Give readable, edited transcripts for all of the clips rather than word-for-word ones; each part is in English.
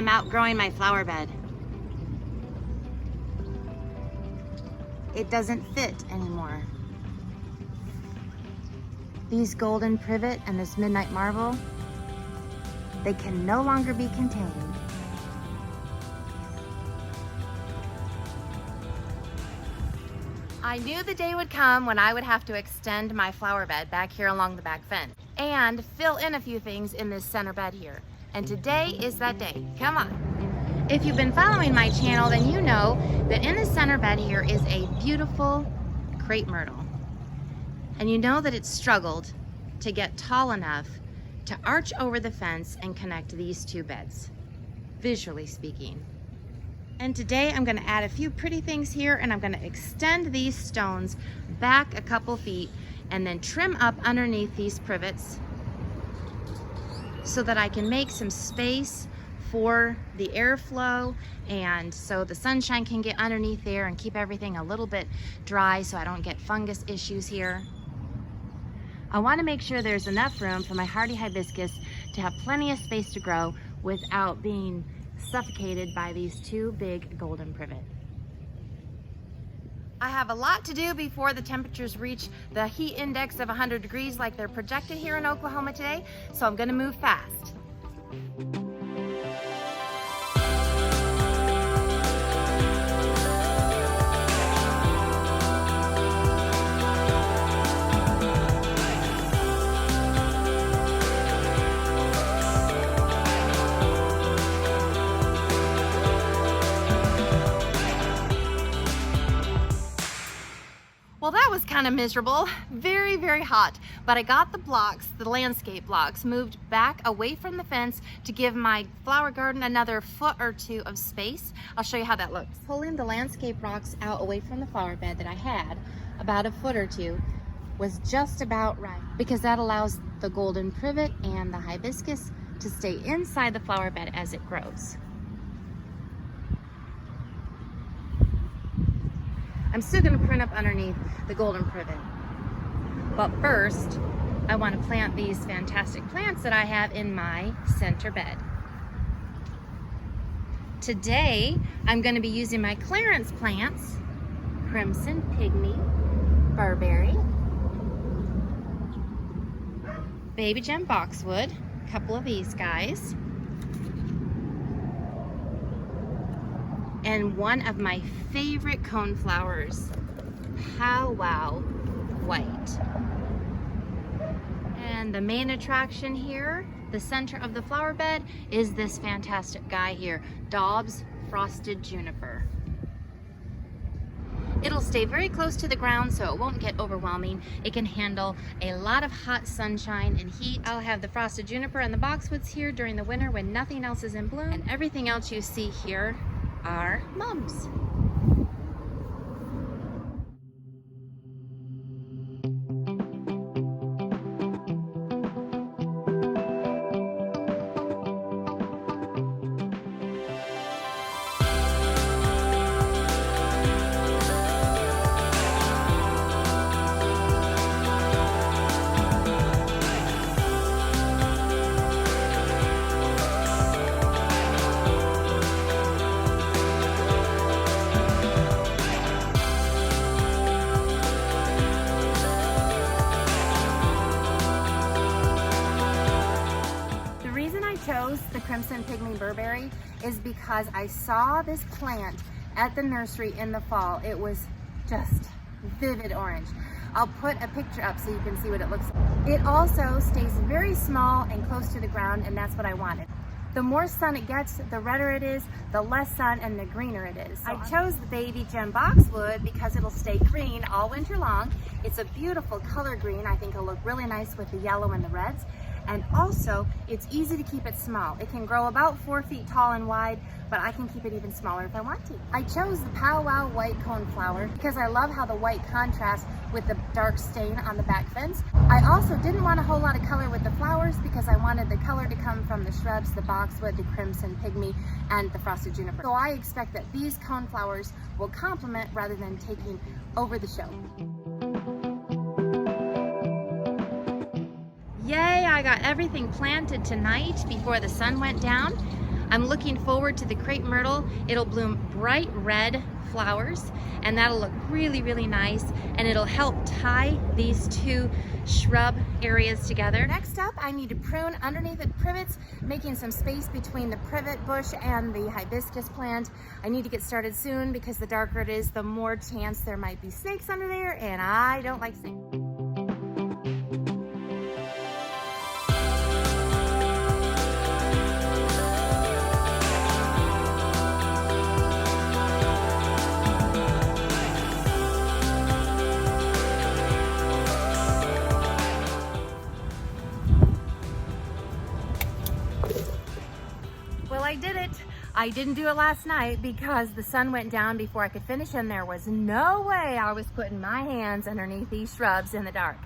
I'm outgrowing my flower bed. It doesn't fit anymore. These golden privet and this midnight marble, they can no longer be contained. I knew the day would come when I would have to extend my flower bed back here along the back fence and fill in a few things in this center bed here. And today is that day. Come on. If you've been following my channel, then you know that in the center bed here is a beautiful crepe myrtle. And you know that it's struggled to get tall enough to arch over the fence and connect these two beds, visually speaking. And today I'm gonna add a few pretty things here, and I'm gonna extend these stones back a couple feet and then trim up underneath these privets so that I can make some space for the airflow, and so the sunshine can get underneath there and keep everything a little bit dry so I don't get fungus issues here. I want to make sure there's enough room for my hardy hibiscus to have plenty of space to grow without being suffocated by these two big golden privet. I have a lot to do before the temperatures reach the heat index of 100 degrees like they're projected here in Oklahoma today, so I'm gonna move fast. Well, that was kind of miserable, very, very hot, but I got the blocks, the landscape blocks, moved back away from the fence to give my flower garden another foot or two of space. I'll show you how that looks. Pulling the landscape rocks out away from the flower bed that I had, about a foot or two, was just about right, because that allows the golden privet and the hibiscus to stay inside the flower bed as it grows. I'm still going to prune up underneath the golden privet. But first, I want to plant these fantastic plants that I have in my center bed. Today, I'm going to be using my clearance plants, Crimson Pygmy, Barberry, baby Gem Boxwood, a couple of these guys, and one of my favorite coneflowers, Pow Wow White. And the main attraction here, the center of the flower bed, is this fantastic guy here, Daub's Frosted Juniper. It'll stay very close to the ground so it won't get overwhelming. It can handle a lot of hot sunshine and heat. I'll have the Frosted Juniper and the boxwoods here during the winter when nothing else is in bloom, and everything else you see here are mums. The Crimson Pygmy Barberry is because I saw this plant at the nursery in the fall. It was just vivid orange. I'll put a picture up so you can see what it looks like. It also stays very small and close to the ground, and that's what I wanted. The more sun it gets, the redder it is, the less sun and the greener it is. I chose the baby Gem Boxwood because it'll stay green all winter long. It's a beautiful color green. I think it'll look really nice with the yellow and the reds. And also, it's easy to keep it small. It can grow about 4 feet tall and wide, but I can keep it even smaller if I want to. I chose the Pow Wow white coneflower because I love how the white contrasts with the dark stain on the back fence. I also didn't want a whole lot of color with the flowers because I wanted the color to come from the shrubs, the boxwood, the crimson pygmy, and the frosted juniper. So I expect that these coneflowers will complement rather than taking over the show. Yay, I got everything planted tonight before the sun went down. I'm looking forward to the crepe myrtle. It'll bloom bright red flowers, and that'll look really, really nice, and it'll help tie these two shrub areas together. Next up, I need to prune underneath the privets, making some space between the privet bush and the hibiscus plant. I need to get started soon because the darker it is, the more chance there might be snakes under there, and I don't like snakes. Well, I did it. I didn't do it last night because the sun went down before I could finish, and there was no way I was putting my hands underneath these shrubs in the dark.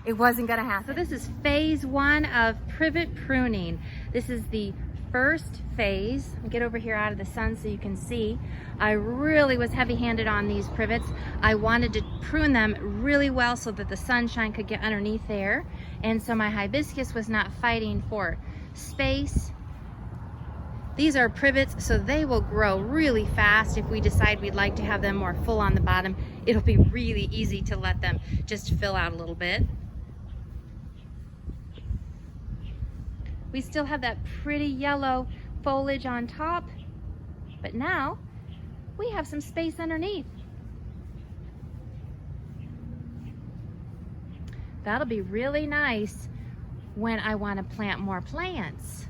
It wasn't gonna happen. So this is phase 1 of privet pruning. This is the first phase. I'll get over here out of the sun so you can see. I really was heavy-handed on these privets. I wanted to prune them really well so that the sunshine could get underneath there. And so my hibiscus was not fighting for space. These are privets, so they will grow really fast. If we decide we'd like to have them more full on the bottom, it'll be really easy to let them just fill out a little bit. We still have that pretty yellow foliage on top, but now we have some space underneath. That'll be really nice when I want to plant more plants.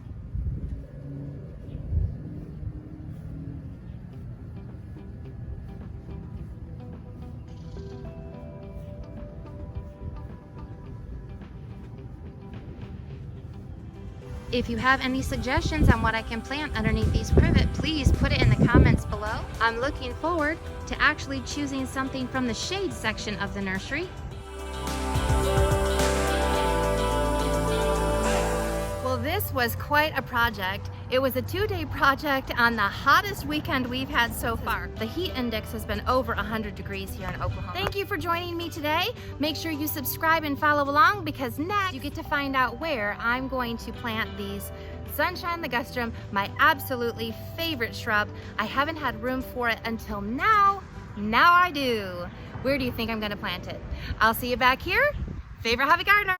If you have any suggestions on what I can plant underneath these privet, please put it in the comments below. I'm looking forward to actually choosing something from the shade section of the nursery. Well, this was quite a project. It was a 2-day project on the hottest weekend we've had so far. The heat index has been over 100 degrees here in Oklahoma. Thank you for joining me today. Make sure you subscribe and follow along because next you get to find out where I'm going to plant these Sunshine Ligustrum, my absolutely favorite shrub. I haven't had room for it until now. Now I do. Where do you think I'm gonna plant it? I'll see you back here. Favorite hobby gardener.